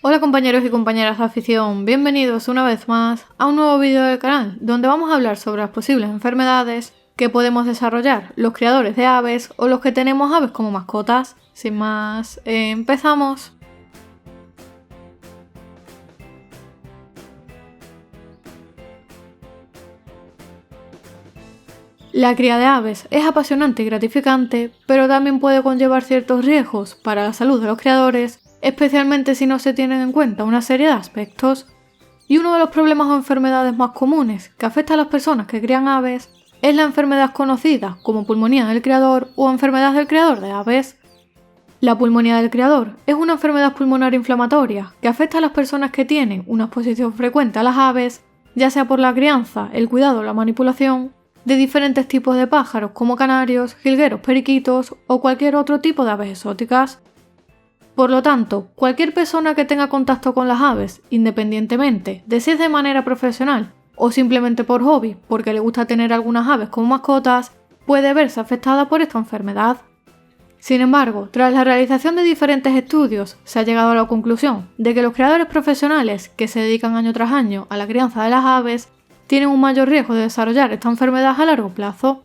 Hola compañeros y compañeras de afición, bienvenidos una vez más a un nuevo vídeo del canal donde vamos a hablar sobre las posibles enfermedades que podemos desarrollar los criadores de aves o los que tenemos aves como mascotas. Sin más, empezamos. La cría de aves es apasionante y gratificante, pero también puede conllevar ciertos riesgos para la salud de los criadores, especialmente si no se tienen en cuenta una serie de aspectos. Y uno de los problemas o enfermedades más comunes que afecta a las personas que crían aves es la enfermedad conocida como pulmonía del criador o enfermedad del criador de aves. La pulmonía del criador es una enfermedad pulmonar inflamatoria que afecta a las personas que tienen una exposición frecuente a las aves, ya sea por la crianza, el cuidado o la manipulación de diferentes tipos de pájaros como canarios, jilgueros, periquitos o cualquier otro tipo de aves exóticas. Por lo tanto, cualquier persona que tenga contacto con las aves, independientemente de si es de manera profesional o simplemente por hobby, porque le gusta tener algunas aves como mascotas, puede verse afectada por esta enfermedad. Sin embargo, tras la realización de diferentes estudios, se ha llegado a la conclusión de que los criadores profesionales que se dedican año tras año a la crianza de las aves tienen un mayor riesgo de desarrollar esta enfermedad a largo plazo.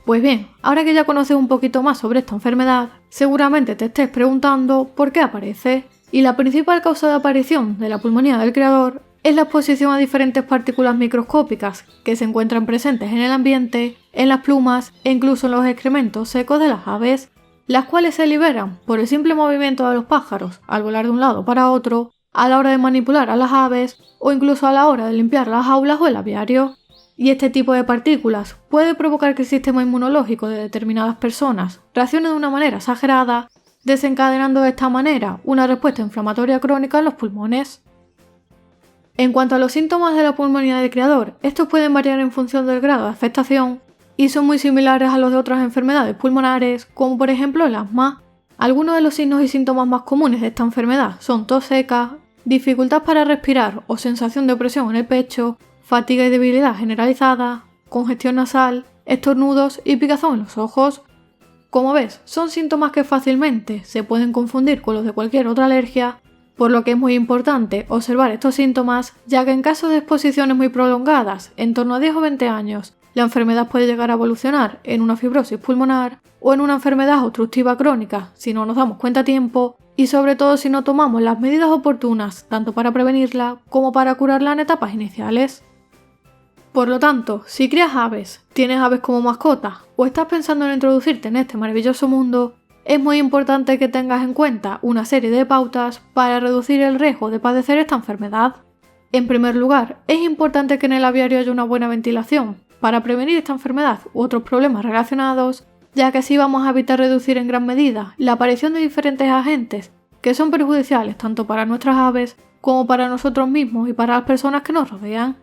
Pues bien, ahora que ya conoces un poquito más sobre esta enfermedad, seguramente te estés preguntando por qué aparece, y la principal causa de aparición de la pulmonía del criador es la exposición a diferentes partículas microscópicas que se encuentran presentes en el ambiente, en las plumas e incluso en los excrementos secos de las aves, las cuales se liberan por el simple movimiento de los pájaros al volar de un lado para otro, a la hora de manipular a las aves o incluso a la hora de limpiar las jaulas o el aviario. Y este tipo de partículas puede provocar que el sistema inmunológico de determinadas personas reaccione de una manera exagerada, desencadenando de esta manera una respuesta inflamatoria crónica en los pulmones. En cuanto a los síntomas de la pulmonía del criador, estos pueden variar en función del grado de afectación y son muy similares a los de otras enfermedades pulmonares, como por ejemplo el asma. Algunos de los signos y síntomas más comunes de esta enfermedad son tos seca, dificultad para respirar o sensación de opresión en el pecho, fatiga y debilidad generalizada, congestión nasal, estornudos y picazón en los ojos. Como ves, son síntomas que fácilmente se pueden confundir con los de cualquier otra alergia, por lo que es muy importante observar estos síntomas, ya que en caso de exposiciones muy prolongadas, en torno a 10 o 20 años, la enfermedad puede llegar a evolucionar en una fibrosis pulmonar o en una enfermedad obstructiva crónica si no nos damos cuenta a tiempo y sobre todo si no tomamos las medidas oportunas tanto para prevenirla como para curarla en etapas iniciales. Por lo tanto, si crías aves, tienes aves como mascota o estás pensando en introducirte en este maravilloso mundo, es muy importante que tengas en cuenta una serie de pautas para reducir el riesgo de padecer esta enfermedad. En primer lugar, es importante que en el aviario haya una buena ventilación para prevenir esta enfermedad u otros problemas relacionados, ya que así vamos a evitar reducir en gran medida la aparición de diferentes agentes que son perjudiciales tanto para nuestras aves como para nosotros mismos y para las personas que nos rodean.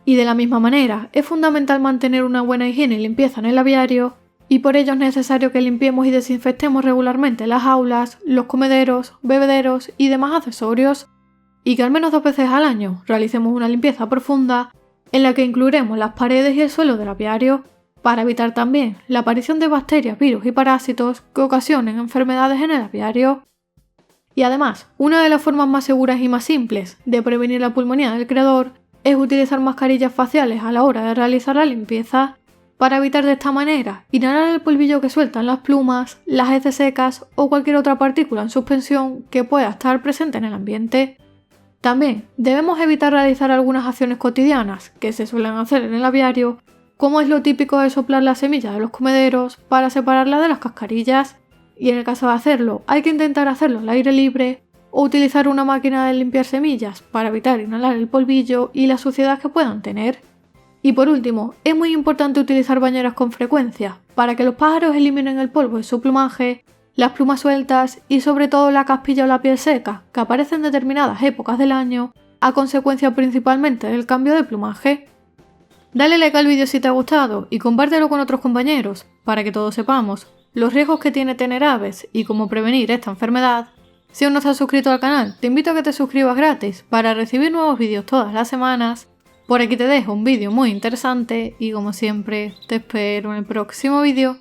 Y de la misma manera, es fundamental mantener una buena higiene y limpieza en el aviario, y por ello es necesario que limpiemos y desinfectemos regularmente las jaulas, los comederos, bebederos y demás accesorios, y que al menos 2 veces al año realicemos una limpieza profunda en la que incluiremos las paredes y el suelo del aviario, para evitar también la aparición de bacterias, virus y parásitos que ocasionen enfermedades en el aviario. Y además, una de las formas más seguras y más simples de prevenir la pulmonía del criador es utilizar mascarillas faciales a la hora de realizar la limpieza, para evitar de esta manera inhalar el polvillo que sueltan las plumas, las heces secas o cualquier otra partícula en suspensión que pueda estar presente en el ambiente. También debemos evitar realizar algunas acciones cotidianas que se suelen hacer en el aviario, como es lo típico de soplar las semillas de los comederos para separarlas de las cascarillas, y en el caso de hacerlo hay que intentar hacerlo al aire libre o utilizar una máquina de limpiar semillas para evitar inhalar el polvillo y la suciedad que puedan tener. Y por último, es muy importante utilizar bañeras con frecuencia para que los pájaros eliminen el polvo de su plumaje, las plumas sueltas y sobre todo la caspilla o la piel seca que aparece en determinadas épocas del año a consecuencia principalmente del cambio de plumaje. Dale like al vídeo si te ha gustado y compártelo con otros compañeros para que todos sepamos los riesgos que tiene tener aves y cómo prevenir esta enfermedad. Si aún no estás suscrito al canal, te invito a que te suscribas gratis para recibir nuevos vídeos todas las semanas. Por aquí te dejo un vídeo muy interesante y como siempre te espero en el próximo vídeo.